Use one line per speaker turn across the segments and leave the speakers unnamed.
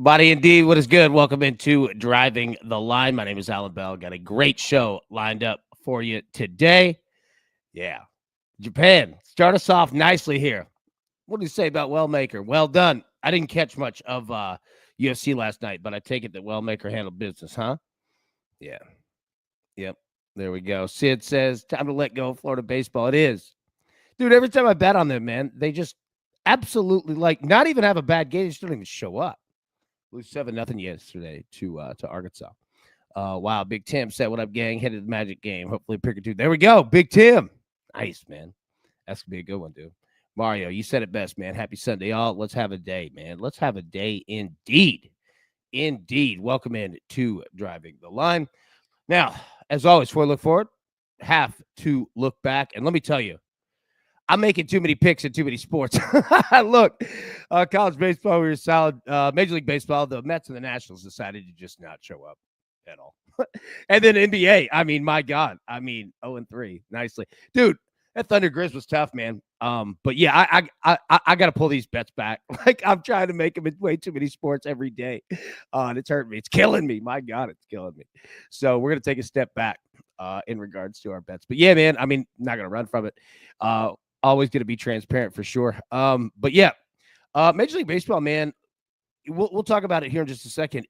Body indeed. What is good? Welcome into Driving the Line. My name is Alan Bell. Got a great show lined up for you today. Yeah. Japan. Start us off nicely here. What do you say about Wellmaker? Well done. I didn't catch much of UFC last night, but I take it that Wellmaker handled business, huh? Yeah. Yep. There we go. Sid says, time to let go of Florida baseball. It is. Dude, every time I bet on them, man, they just absolutely not even have a bad game. They just don't even show up. Lose 7-0 yesterday to Arkansas. Wow, Big Tim said, what up, gang? Headed the Magic game. Hopefully pick or two. There we go. Big Tim. Nice, man. That's going to be a good one, dude. Mario, you said it best, man. Happy Sunday, y'all. Let's have a day, man. Let's have a day indeed. Indeed. Welcome in to Driving the Line. Now, as always, before I look forward, have to look back. And let me tell you, I'm making too many picks in too many sports. Look, college baseball, we were solid. Major League Baseball, the Mets and the Nationals decided to just not show up at all. And then NBA, I mean, my God. I mean, 0-3, nicely. Dude, that Thunder Grizz was tough, man. But yeah, I got to pull these bets back. Like, I'm trying to make them in way too many sports every day. And it's hurting me. It's killing me. My God, it's killing me. So we're going to take a step back in regards to our bets. But yeah, man, I mean, not going to run from it. Always going to be transparent for sure. But yeah, Major League Baseball, man, we'll talk about it here in just a second.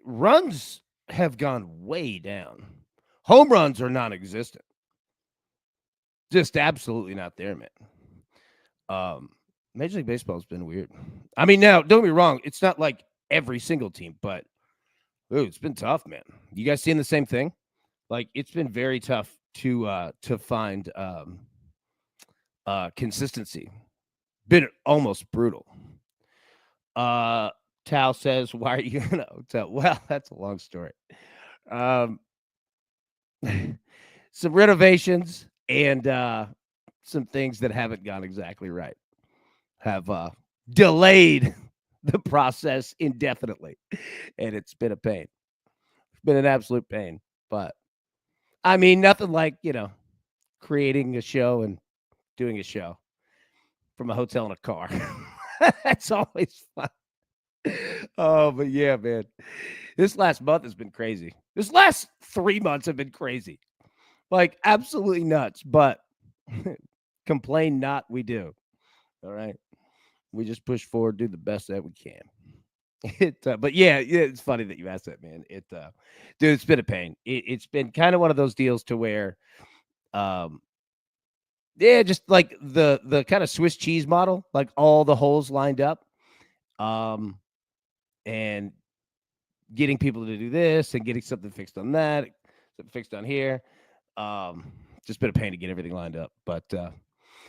Runs have gone way down. Home runs are non-existent. Just absolutely not there, man. Major League Baseball has been weird. I mean, now, don't get me wrong. It's not like every single team, but dude, it's been tough, man. You guys seeing the same thing? Like, it's been very tough to find consistency. Been almost brutal. Tao says, why are you in a hotel? Well, that's a long story. Some renovations and some things that haven't gone exactly right have delayed the process indefinitely. And it's been a pain. It's been an absolute pain. But I mean, nothing like, creating a show and doing a show from a hotel in a car. That's always fun. Oh, but yeah, man. This last month has been crazy. This last 3 months have been crazy. Like, absolutely nuts. But complain not, we do. All right? We just push forward, do the best that we can. But yeah, it's funny that you asked that, man. Dude, it's been a pain. It's been kind of one of those deals to where, just like the kind of Swiss cheese model, like all the holes lined up, and getting people to do this and getting something fixed on that, something fixed on here. Just been a pain to get everything lined up. But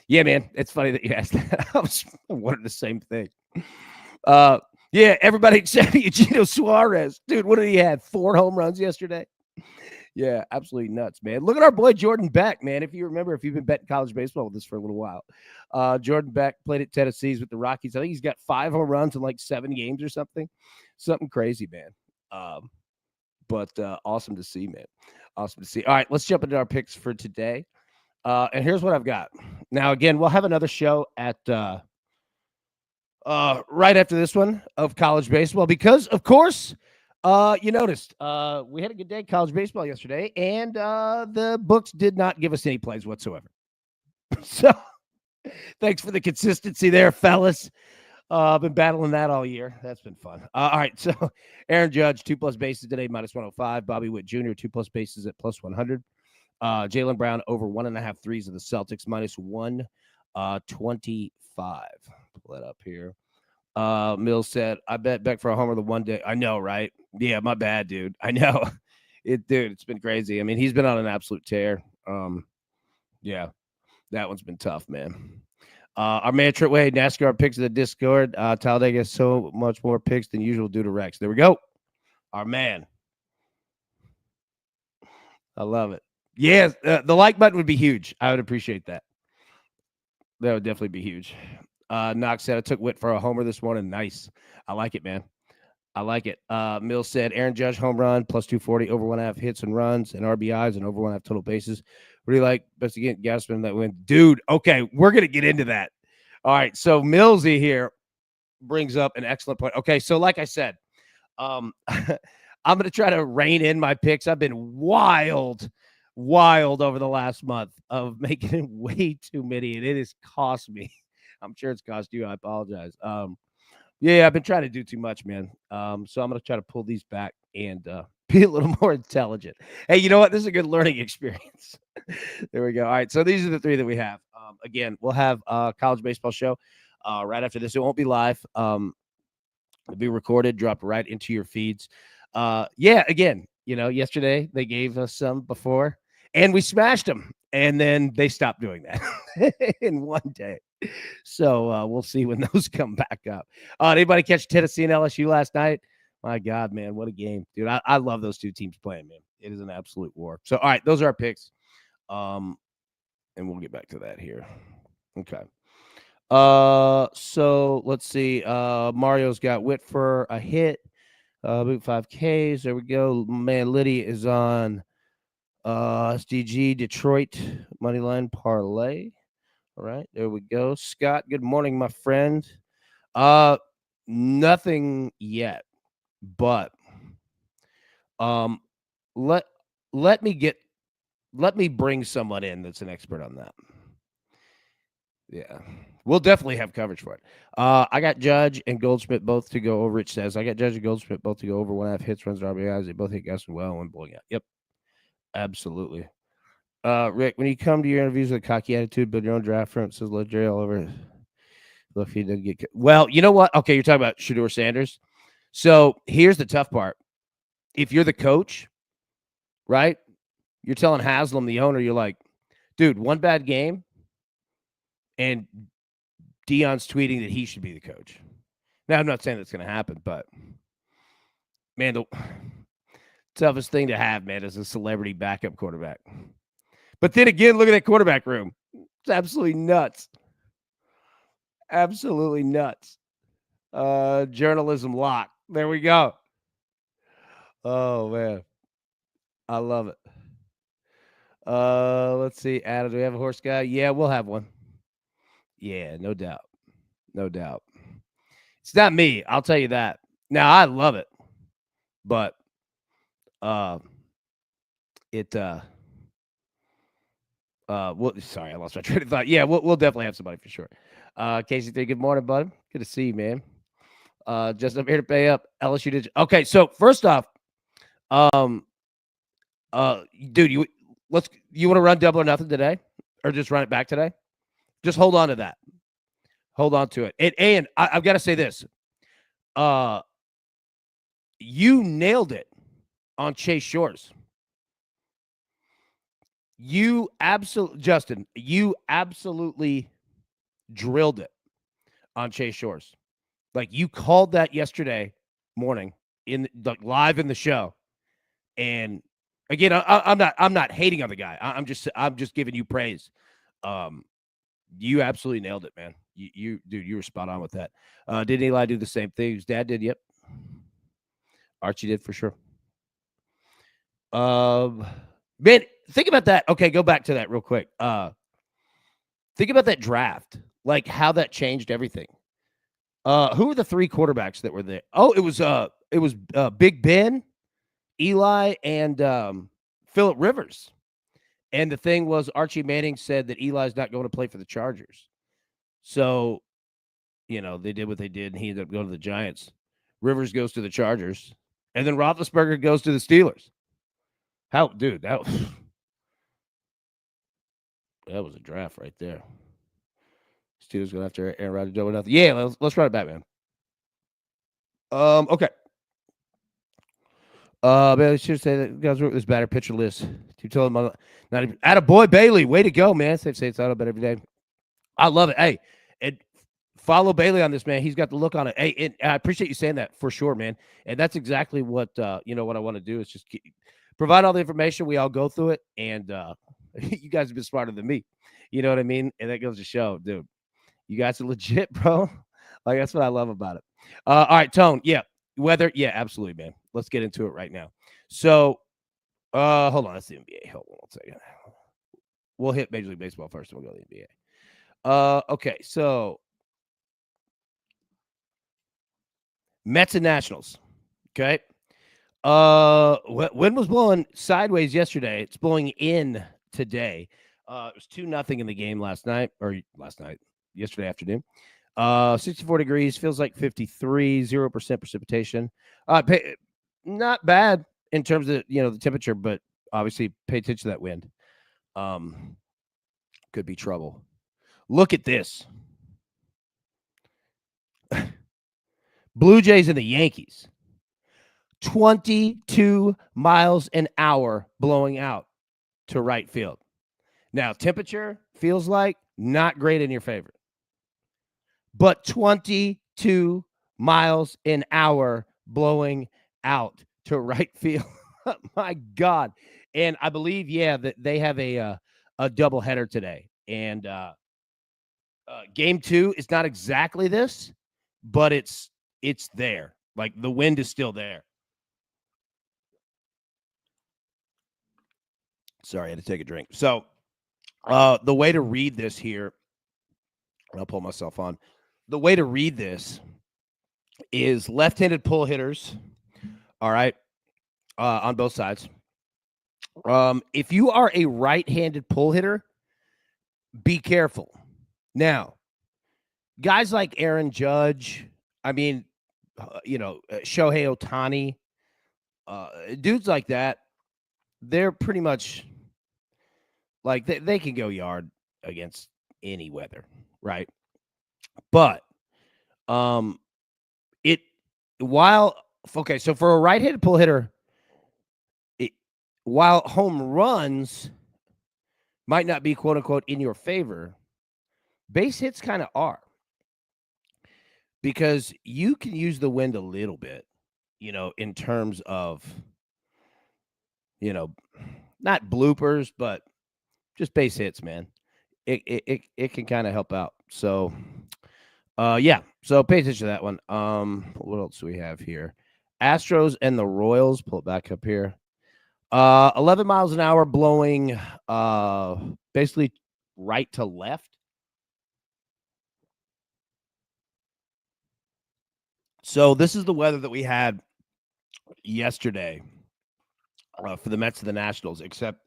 yeah, man, it's funny that you asked that. I was wondering the same thing. Yeah, everybody except Eugenio Suarez. Dude, what did he have? 4 home runs yesterday? Yeah, absolutely nuts, man. Look at our boy Jordan Beck, man. If you remember, if you've been betting college baseball with us for a little while. Jordan Beck played at Tennessee's with the Rockies. I think he's got 5 home runs in like 7 games or something. Something crazy, man. But awesome to see, man. Awesome to see. All right, let's jump into our picks for today. And here's what I've got. Now, again, we'll have another show at right after this one of college baseball because, of course, you noticed we had a good day of college baseball yesterday, and the books did not give us any plays whatsoever. So thanks for the consistency there, fellas. I've been battling that all year. That's been fun. All right, so Aaron Judge, 2+ bases today, -105. Bobby Witt Jr., 2+ bases at +100. Jaylen Brown over 1.5 threes of the Celtics, -125. Pull that up here. Mills said, I bet Beck for a homer the one day. I know, right? Yeah, my bad, dude. I know. It's been crazy. I mean, he's been on an absolute tear. Yeah, that one's been tough, man. Our man Trentway, NASCAR picks in the Discord. Talladega has so much more picks than usual due to Rex. There we go. Our man. I love it. Yeah, the like button would be huge. I would appreciate that. That would definitely be huge. Knox said, I took Witt for a homer this morning. Nice. I like it, man. I like it. Mills said, Aaron Judge home run, +240, over 1.5 hits and runs and RBIs and over 1.5 total bases. What do you like? Best again, Gaspin that win. Dude, okay, we're going to get into that. All right. So Millsy here brings up an excellent point. Okay. So, like I said, I'm going to try to rein in my picks. I've been wild over the last month of making it way too many, and it has cost me. I'm sure it's cost you. I apologize. Yeah, I've been trying to do too much, man. So I'm going to try to pull these back and be a little more intelligent. Hey, you know what? This is a good learning experience. There we go. All right. So these are the three that we have. Again, we'll have a college baseball show right after this. It won't be live. It'll be recorded, dropped right into your feeds. Yeah, again, yesterday they gave us some before and we smashed them. And then they stopped doing that in one day. So we'll see when those come back up. Anybody catch Tennessee and LSU last night? My God, man, what a game, dude. I love those two teams playing, man. It is an absolute war. So, all right, those are our picks. And we'll get back to that here. Okay. So let's see. Mario's got Whit for a hit. Boot 5Ks. There we go. Man, Liddy is on SDG Detroit Moneyline Parlay. All right, there we go. Scott, good morning, my friend. Nothing yet, but let me bring someone in that's an expert on that. Yeah, we'll definitely have coverage for it. I got Judge and Goldschmidt both to go over. It says I got Judge and Goldschmidt both to go over 1.5 hits, runs, RBIs. They both hit guys well and blowing out. Yep, absolutely. Rick, when you come to your interviews with a cocky attitude, build your own draft room. It says let Jerry all over. Look, he didn't get. Well, you know what? Okay, you're talking about Shedeur Sanders. So here's the tough part. If you're the coach, right? You're telling Haslam, the owner, you're like, dude, one bad game, and Deion's tweeting that he should be the coach. Now, I'm not saying that's going to happen, but man, the toughest thing to have, man, is a celebrity backup quarterback. But then again, look at that quarterback room. It's absolutely nuts. Absolutely nuts. Journalism lock. There we go. Oh, man. I love it. Let's see. Adam, do we have a horse guy? Yeah, we'll have one. Yeah, no doubt. No doubt. It's not me. I'll tell you that. Now, I love it. But sorry, I lost my train of thought. Yeah, we'll definitely have somebody for sure. Casey, good morning, bud. Good to see you, man. Just I'm here to pay up. LSU did. Okay, so first off, dude, you want to run double or nothing today, or just run it back today? Just hold on to that. Hold on to it. And I've got to say this. You nailed it on Chase Shores. Justin, you absolutely drilled it on Chase Shores. Like you called that yesterday morning live in the show. And again, I'm not hating on the guy. I'm just giving you praise. You absolutely nailed it, man. You dude, you were spot on with that. Didn't Eli do the same thing? His dad did. Yep. Archie did for sure. Man, think about that. Okay, go back to that real quick. Think about that draft, like how that changed everything. Who were the three quarterbacks that were there? Oh, it was Big Ben, Eli, and Phillip Rivers. And the thing was, Archie Manning said that Eli's not going to play for the Chargers. So, they did what they did, and he ended up going to the Giants. Rivers goes to the Chargers, and then Roethlisberger goes to the Steelers. Dude, that was a draft right there. Steelers going after Aaron Rodgers doing nothing. Yeah, let's run it back, man. Okay. Bailey should say that guys wrote this batter pitcher list. You told him not even attaboy Bailey. Way to go, man. Say it's out about every day. I love it. Hey, and follow Bailey on this, man. He's got the look on it. Hey, and I appreciate you saying that for sure, man. And that's exactly what what I want to do is just provide all the information. We all go through it, and you guys have been smarter than me. You know what I mean? And that goes to show, dude. You guys are legit, bro. Like that's what I love about it. All right, Tone. Yeah. Weather. Yeah, absolutely, man. Let's get into it right now. So, hold on. That's the NBA. Hold on 1 second. We'll hit Major League Baseball first, and we'll go to the NBA. Okay, so Mets and Nationals. Okay. Wind was blowing sideways yesterday. It's blowing in today. It was 2-0 in the game yesterday afternoon. 64 degrees, feels like 53, 0% precipitation. Not bad in terms of, the temperature, but obviously pay attention to that wind. Could be trouble. Look at this. Blue Jays and the Yankees. 22 miles an hour blowing out to right field. Now, temperature feels like not great in your favor, but 22 miles an hour blowing out to right field. My God. And I believe, that they have a doubleheader today. And game 2 is not exactly this, but it's there. Like the wind is still there. Sorry, I had to take a drink. So the way to read this here, I'll pull myself on. The way to read this is left-handed pull hitters, all right, on both sides. If you are a right-handed pull hitter, be careful. Now, guys like Aaron Judge, Shohei Ohtani, dudes like that, they're pretty much like they can go yard against any weather, right? But so for a right-handed pull hitter, while home runs might not be quote unquote in your favor, base hits kind of are, because you can use the wind a little bit, in terms of, not bloopers, but just base hits, man. It can kind of help out. So, so pay attention to that one. What else do we have here? Astros and the Royals. Pull it back up here. 11 miles an hour blowing basically right to left. So this is the weather that we had yesterday for the Mets and the Nationals, except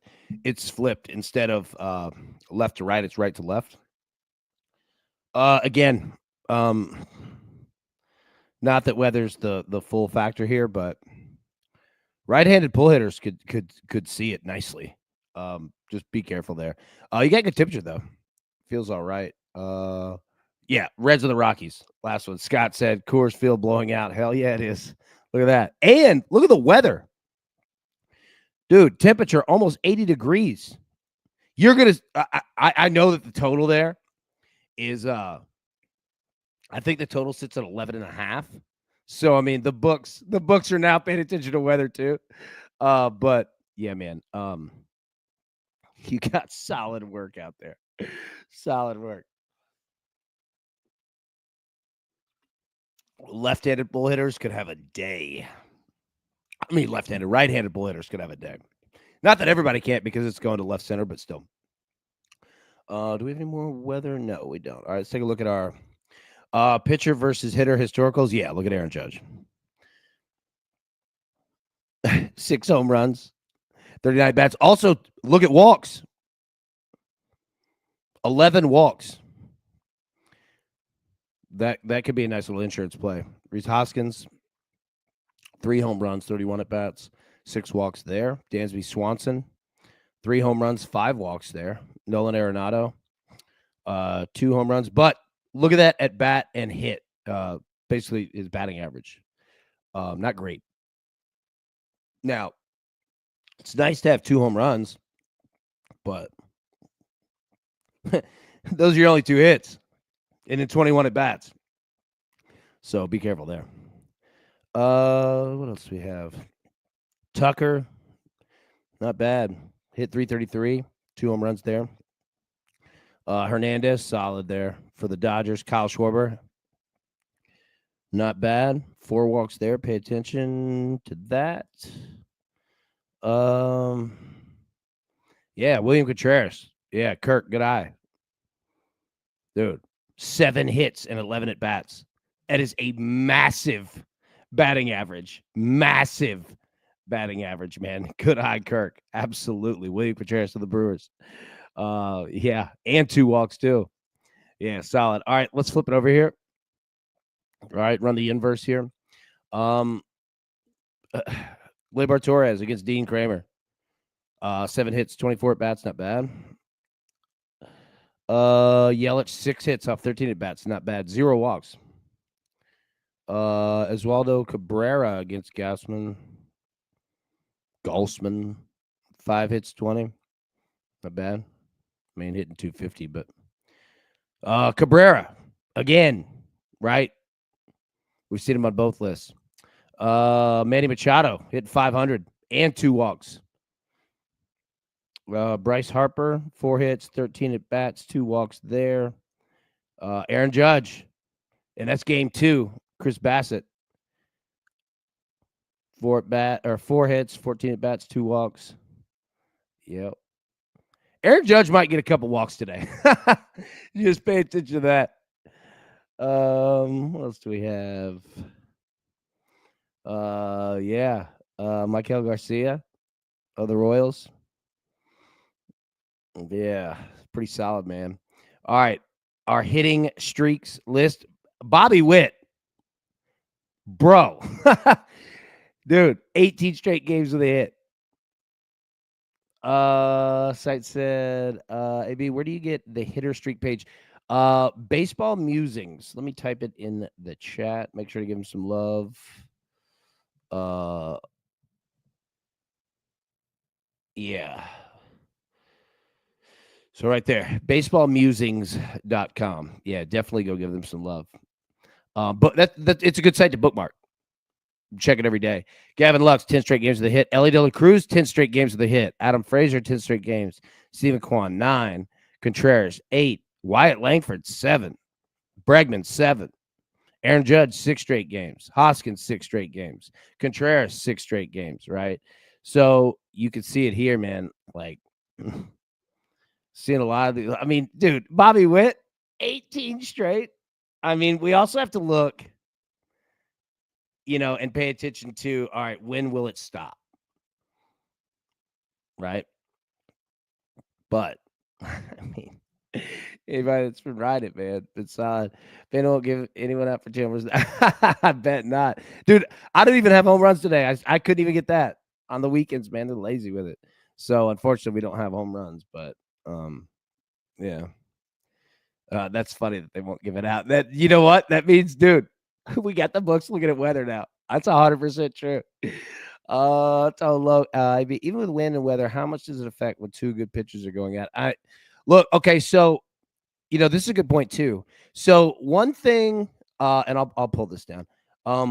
it's flipped. Instead of left to right, it's right to left. Again, not that weather's the full factor here, but right-handed pull hitters could see it nicely. Just be careful there. You got good temperature though. Feels all right. Reds of the Rockies. Last one. Scott said Coors Field blowing out. Hell yeah, it is. Look at that. And look at the weather. Dude, temperature almost 80 degrees. You're going to I know that the total there is I think the total sits at 11.5. So I mean, the books are now paying attention to weather too. But yeah, man. You got solid work out there. Solid work. Left-handed bull hitters could have a day. I mean, right-handed bull hitters could have a day. Not that everybody can't, because it's going to left center, but still. Do we have any more weather? No, we don't. All right, let's take a look at our pitcher versus hitter historicals. Yeah, look at Aaron Judge. 6 home runs, 39 bats. Also, look at walks. 11 walks. That could be a nice little insurance play. Rhys Hoskins, 3 home runs, 31 at bats, 6 walks there. Dansby Swanson, 3 home runs, 5 walks there. Nolan Arenado, 2 home runs. But look at that at bat and hit. Basically, his batting average, not great. Now, it's nice to have 2 home runs, but those are your only 2 hits. And in 21 at bats. So be careful there. What else do we have? Tucker, not bad. Hit 333, 2 home runs there. Hernandez, solid there for the Dodgers. Kyle Schwarber, not bad. 4 walks there. Pay attention to that. William Contreras. Yeah, Kirk, good eye. Dude. 7 hits and 11 at bats. That is a massive batting average. Massive batting average, man. Good eye, Kirk. Absolutely. William Contreras of the Brewers. Yeah, and 2 walks too. Yeah, solid. All right, let's flip it over here. All right, run the inverse here. Um, Gleyber Torres against Dean Kramer. 7 hits, 24 at bats, not bad. Yelich 6 hits off 13 at bats, not bad. 0 walks. Oswaldo Cabrera against Gausman. 5 hits, 20, not bad. I mean, hitting 250, but Cabrera again, right? We've seen him on both lists. Manny Machado hit 500 and 2 walks. Bryce Harper, 4 hits, 13 at bats, 2 walks there. Aaron Judge, and that's game 2. Chris Bassett, 4 hits, 14 at bats, 2 walks. Yep. Aaron Judge might get a couple walks today. Just pay attention to that. What else do we have? Michael Garcia of the Royals. Yeah, pretty solid, man. All right, our hitting streaks list. Bobby Witt, bro, dude, 18 straight games with a hit. Site said, AB, where do you get the hitter streak page? Baseball Musings. Let me type it in the chat. Make sure to give him some love. Yeah. So right there, baseballmusings.com. Yeah, definitely go give them some love. But that it's a good site to bookmark. Check it every day. Gavin Lux, 10 straight games with a hit. Ellie De La Cruz, 10 straight games with a hit. Adam Frazier, 10 straight games. Stephen Kwan, 9. Contreras, 8. Wyatt Langford, 7. Bregman, 7. Aaron Judge, 6 straight games. Hoskins, 6 straight games. Contreras, 6 straight games, right? So you can see it here, man. Like, seeing a lot of these. I mean, dude, Bobby Witt, 18 straight. I mean, we also have to look, and pay attention to, all right, when will it stop? Right? But, I mean, anybody that's been riding it, man, it's solid. They don't give anyone out for Timbers. I bet not. Dude, I don't even have home runs today. I couldn't even get that on the weekends, man. They're lazy with it. So, unfortunately, we don't have home runs. But, yeah. That's funny that they won't give it out. That, you know what? That means, dude, we got the books looking at weather now. That's 100% true. It's all low. Even with wind and weather, how much does it affect when 2 good pitchers are going at? Okay, so this is a good point too. So one thing, and I'll pull this down. Let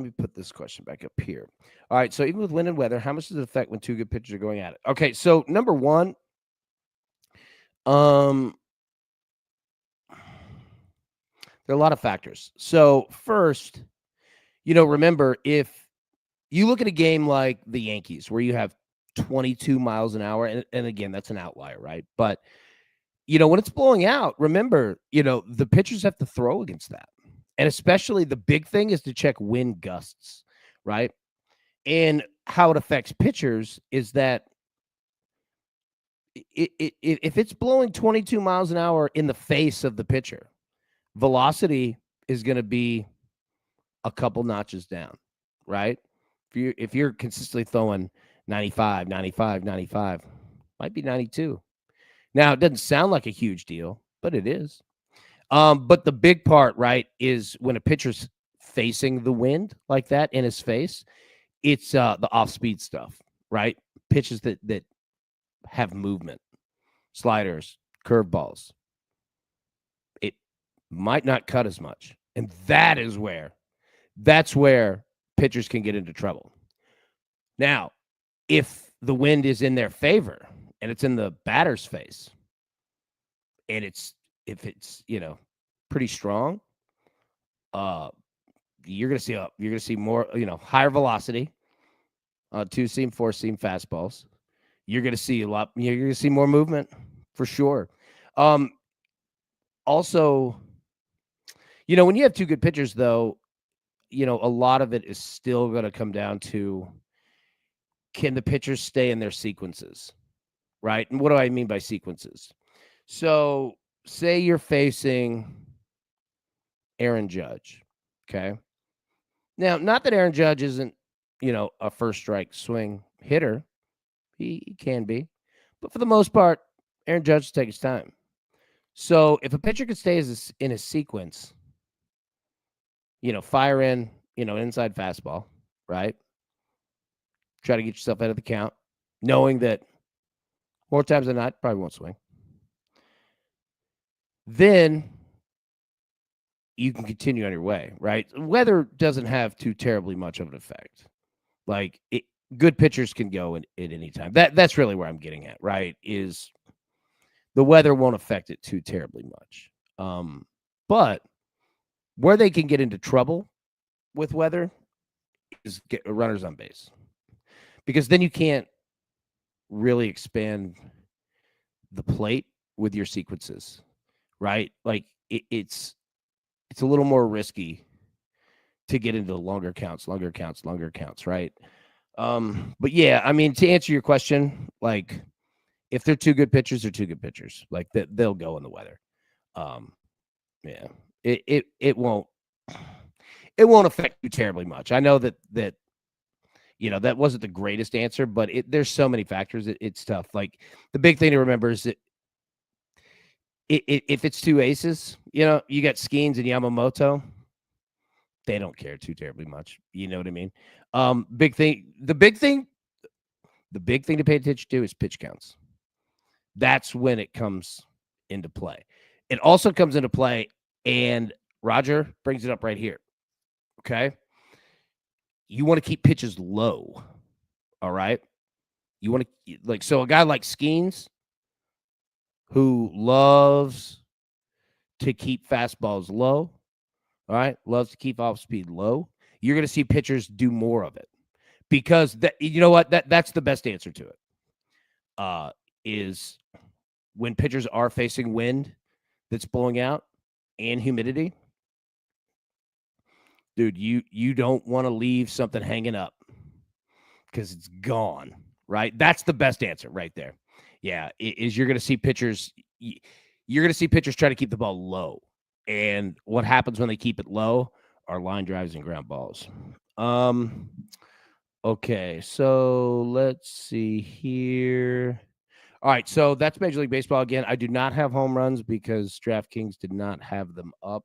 me put this question back up here. All right, so even with wind and weather, how much does it affect when 2 good pitchers are going at it? Okay, so number one, there are a lot of factors. So first, remember, if you look at a game like the Yankees where you have 22 miles an hour, and again, that's an outlier, right? But, when it's blowing out, remember, the pitchers have to throw against that. And especially the big thing is to check wind gusts, right? And how it affects pitchers is that if it's blowing 22 miles an hour in the face of the pitcher, velocity is going to be a couple notches down, right? If you're consistently throwing 95, 95, 95, might be 92. Now, it doesn't sound like a huge deal, but it is. But the big part, right, is when a pitcher's facing the wind like that in his face, it's the off-speed stuff, right? Pitches that have movement, sliders, curveballs. It might not cut as much. And that's where pitchers can get into trouble. Now, if the wind is in their favor and it's in the batter's face, and if it's pretty strong, you're gonna see more higher velocity, 2-seam, 4-seam fastballs. You're gonna see you're gonna see more movement for sure. Also, when you have 2 good pitchers, though, a lot of it is still going to come down to, can the pitchers stay in their sequences, right? And what do I mean by sequences? So, say you're facing Aaron Judge, okay? Now, not that Aaron Judge isn't, a first strike swing hitter. He can be. But for the most part, Aaron Judge will take his time. So, if a pitcher could stay in a sequence, fire in, inside fastball, right? Try to get yourself out of the count, knowing that more times than not, probably won't swing. Then you can continue on your way, right? Weather doesn't have too terribly much of an effect. Like, good pitchers can go at any time. That's really where I'm getting at, right? Is the weather won't affect it too terribly much. But where they can get into trouble with weather is get runners on base, because then you can't really expand the plate with your sequences, right? Like, it's a little more risky to get into longer counts, right? But yeah, I mean, to answer your question, like, if they're two good pitchers, they're two good pitchers. Like, they'll go in the weather. Yeah, it won't affect you terribly much. I know that that wasn't the greatest answer, but there's so many factors. It's tough. Like, the big thing to remember is that if it's two aces, you got Skeens and Yamamoto, they don't care too terribly much. You know what I mean? The big thing to pay attention to is pitch counts. That's when it comes into play. It also comes into play, and Roger brings it up right here. Okay. You want to keep pitches low. All right. You want to, so a guy like Skeens, who loves to keep fastballs low, all right, loves to keep off speed low, you're going to see pitchers do more of it, because that's the best answer to it. Is when pitchers are facing wind that's blowing out and humidity, dude, you don't want to leave something hanging up, because it's gone, right? That's the best answer right there. Yeah, you're going to see pitchers. You're going to see pitchers try to keep the ball low, and what happens when they keep it low are line drives and ground balls. Okay, so let's see here. All right, so that's Major League Baseball again. I do not have home runs because DraftKings did not have them up.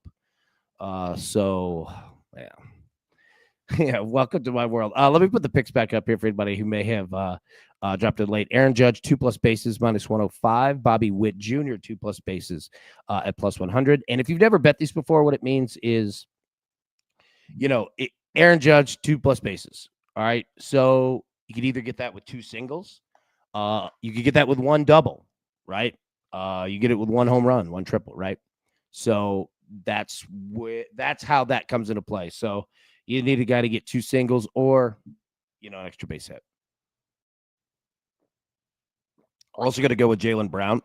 So yeah. Yeah, welcome to my world. Let me put the picks back up here for anybody who may have dropped it late. Aaron Judge, 2+ bases, -105. Bobby Witt Jr., 2+ bases at +100. And if you've never bet these before, what it means is, Aaron Judge, 2+ bases. All right. So you could either get that with 2 singles. You could get that with 1 double, right? You get it with 1 home run, 1 triple, right? So that's how that comes into play. So you need a guy to get 2 singles or, an extra base hit. Also going to go with Jaylen Brown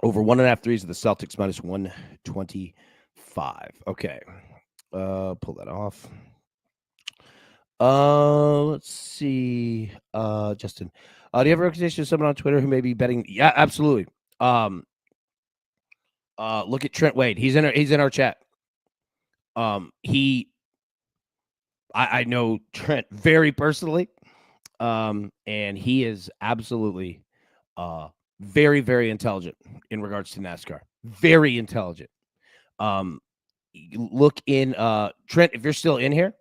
over 1.5 threes of the Celtics, -125. Okay. Pull that off. Let's see. Justin, do you have a recommendation of someone on Twitter who may be betting? Yeah, absolutely. Look at Trent Wade. He's in our chat. I know Trent very personally. And he is absolutely very, very intelligent in regards to NASCAR. Very intelligent. Look in Trent, if you're still in here,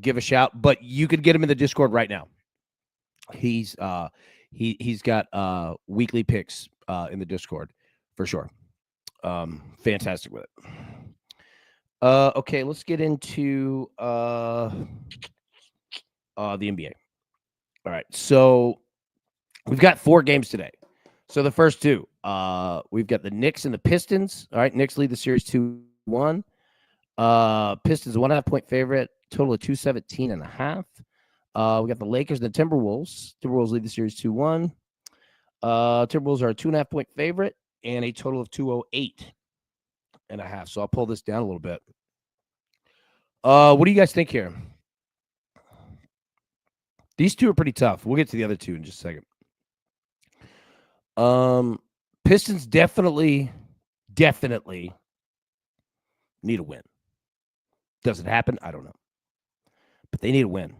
give a shout, but you could get him in the Discord right now. He's got weekly picks in the Discord for sure. Fantastic with it. Okay, let's get into the NBA. All right, so we've got 4 games today. So the first 2, we've got the Knicks and the Pistons. All right, Knicks lead the series 2-1. Pistons 1.5 point favorite, total of 217.5. We got the Lakers and the Timberwolves. Timberwolves lead the series 2-1. Timberwolves are a 2.5 point favorite and a total of 208.5. So I'll pull this down a little bit. What do you guys think here? These two are pretty tough. We'll get to the other two in just a second. Pistons definitely need a win. Does it happen? I don't know. But they need a win.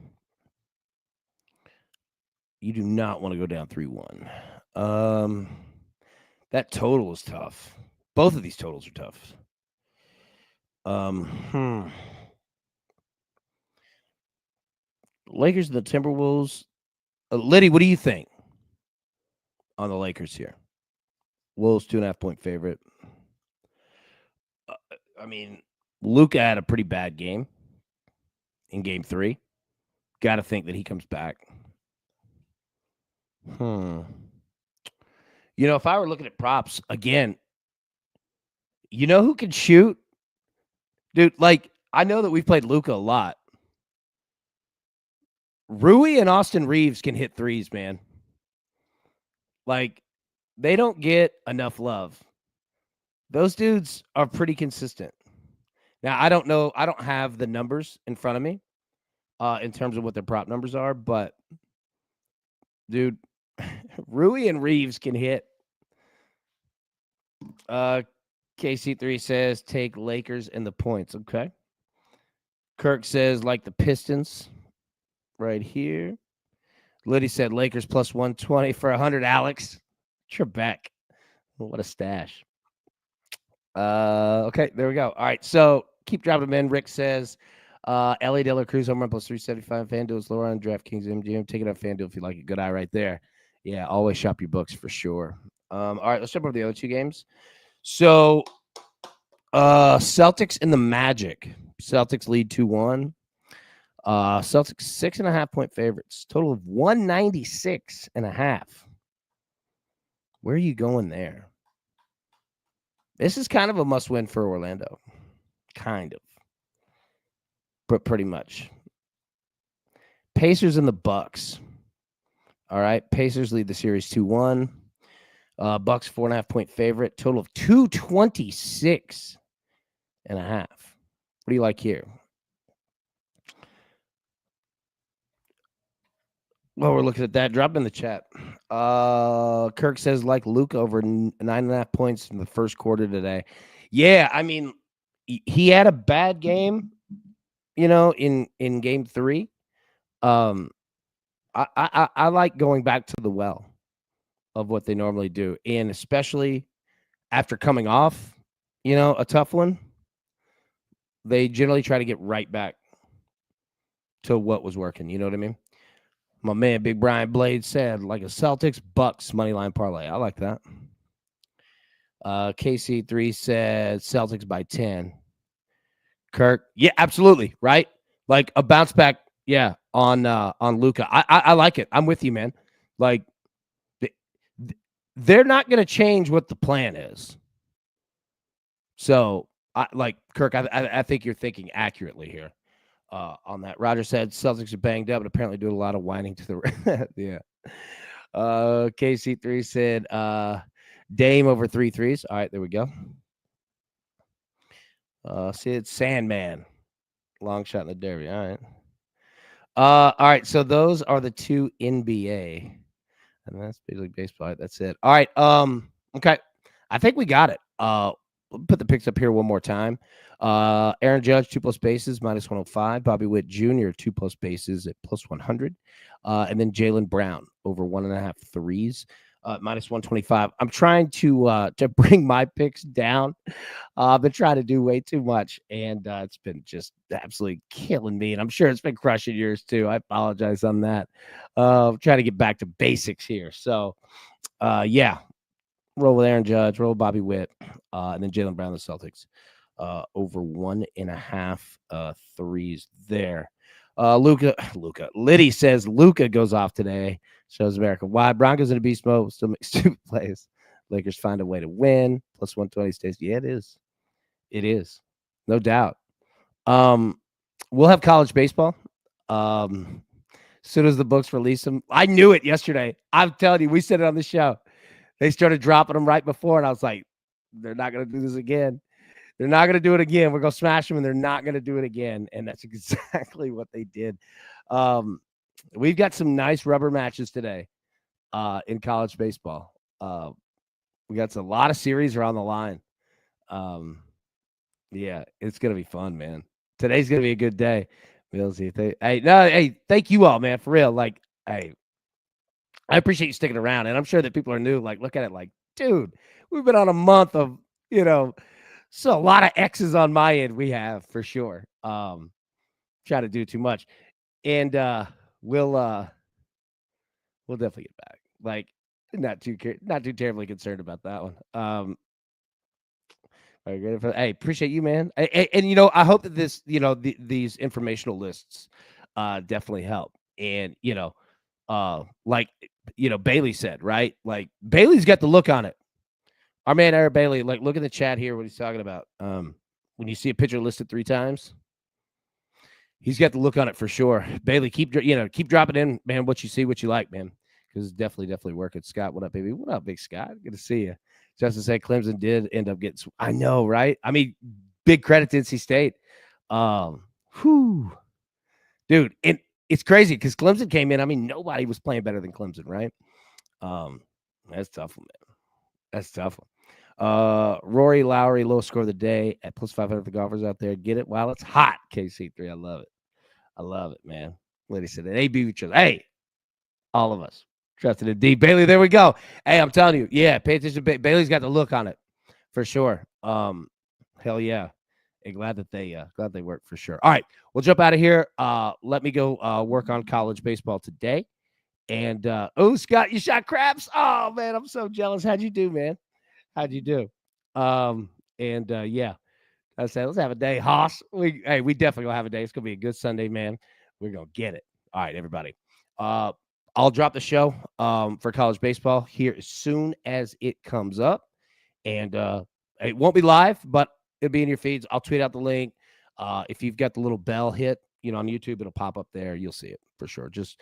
You do not want to go down 3-1. That total is tough. Both of these totals are tough. Lakers and the Timberwolves. Liddy, what do you think on the Lakers here? Wolves 2.5-point favorite. I mean, Luka had a pretty bad game in game 3. Got to think that he comes back. If I were looking at props, again, you know who can shoot? Dude, I know that we've played Luka a lot. Rui and Austin Reeves can hit threes, man. They don't get enough love. Those dudes are pretty consistent. Now, I don't know. I don't have the numbers in front of me in terms of what their prop numbers are, but, dude, Rui and Reeves can hit. KC3 says, take Lakers and the points. Okay. Kirk says, like the Pistons right here. Liddy said, Lakers plus 120 for 100, Alex. Trebek. What a stash. Okay, there we go. All right, so keep dropping them in. Rick says, LA De La Cruz home run plus 375. FanDuel is lower on DraftKings MGM. Take it up FanDuel if you like it. Good eye right there. Yeah, always shop your books for sure. All right, let's jump over the other two games. So, Celtics and the Magic. Celtics lead 2-1. Celtics 6.5-point favorites. Total of 196.5. Where are you going there? This is kind of a must-win for Orlando. Kind of. But pretty much. Pacers and the Bucks. All right. Pacers lead the series 2-1. Bucks 4.5-point favorite. Total of 226.5. What do you like here? Well, we're looking at that. Drop in the chat. Kirk says like Luka over 9.5 points in the first quarter today. Yeah, I mean, he had a bad game, in game 3. I like going back to the well of what they normally do, and especially after coming off, a tough one, they generally try to get right back to what was working. You know what I mean? My man, Big Brian Blade said, like a Celtics Bucks moneyline parlay. I like that. KC3 said Celtics by 10. Kirk, yeah, absolutely, right? Like a bounce back, yeah, on Luka. I like it. I'm with you, man. Like, they're not going to change what the plan is. So, Kirk, I think you're thinking accurately here. On that, Roger said Celtics are banged up and apparently doing a lot of whining to the yeah. KC3 said Dame over 3 threes. All right, there we go. Sid Sandman, long shot in the derby. All right. So those are the two NBA, and that's Big League Baseball. Right, that's it. All right. Okay, I think we got it. We'll put the picks up here one more time. Aaron Judge, 2+ bases, minus 105. Bobby Witt Jr., 2+ bases at plus 100. And then Jaylen Brown, over 1.5 threes, minus 125. I'm trying to bring my picks down. I've been trying to do way too much, and it's been just absolutely killing me. And I'm sure it's been crushing yours too. I apologize on that. I'm trying to get back to basics here. So, yeah. Roll with Aaron Judge, roll with Bobby Witt, and then Jaylen Brown, the Celtics, over 1.5 threes there. Luka. Liddy says Luka goes off today. Shows America why. Broncos in a beast mode, still make stupid plays. Lakers find a way to win. Plus 120 stays. Yeah, it is. It is. No doubt. We'll have college baseball. As soon as the books release them. I knew it yesterday. I'm telling you, we said it on the show. They started dropping them right before, and I was like, they're not going to do this again. They're not going to do it again. We're going to smash them, and they're not going to do it again. And that's exactly what they did. We've got some nice rubber matches today in college baseball. We got a lot of series are on the line. Yeah, it's going to be fun, man. Today's going to be a good day. Hey, thank you all, man, for real. Like, hey, I appreciate you sticking around, and I'm sure that people are new. Like, look at it like, dude, we've been on a month of, so a lot of X's on my end. We have for sure. Try to do too much, and we'll definitely get back. Like, not too terribly concerned about that one. Hey, appreciate you, man. And I hope that this, these informational lists definitely help. And like Bailey said, right? Like Bailey's got the look on it. Our man Eric Bailey, like look in the chat here what he's talking about. When you see a picture listed 3 times, he's got the look on it for sure. Bailey, keep dropping in, man. What you see, what you like, man, because it's definitely working. Scott, what up, baby? What up, big Scott? Good to see you. Justin said Clemson did end up getting. I know, right? I mean, big credit to NC State. Dude, it's crazy because Clemson came in. I mean, nobody was playing better than Clemson, right? That's tough, man. That's tough. Rory Lowry, lowest score of the day at plus 500. The golfers out there, get it while it's hot. KC3, I love it. I love it, man. Lady said they beat each other. Hey, all of us. Trusted in D. Bailey, there we go. Hey, I'm telling you, yeah, pay attention. Bailey's got the look on it for sure. Hell yeah. And glad they work for sure. All right, we'll jump out of here. Let me go work on college baseball today. And Scott, you shot craps. Oh man, I'm so jealous. How'd you do, man? How'd you do? Yeah. I said, let's have a day, Hoss. We definitely gonna have a day. It's gonna be a good Sunday, man. We're gonna get it. All right, everybody. I'll drop the show for college baseball here as soon as it comes up. And it won't be live, but it'll be in your feeds. I'll tweet out the link. If you've got the little bell hit, on YouTube, it'll pop up there. You'll see it for sure. Just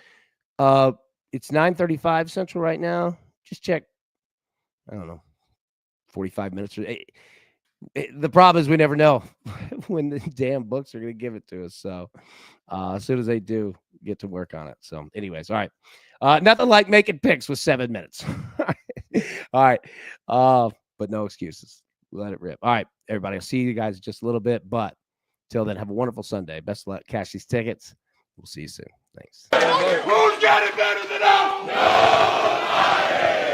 it's 9:35 Central right now. Just check. I don't know, 45 minutes. The problem is we never know when the damn books are going to give it to us. So as soon as they do, get to work on it. So anyways, all right. Nothing like making picks with 7 minutes. All right. But no excuses. Let it rip. All right, everybody. I'll see you guys in just a little bit. But till then, have a wonderful Sunday. Best of luck. Cash these tickets. We'll see you soon. Thanks. Who's got it better than us? Nobody.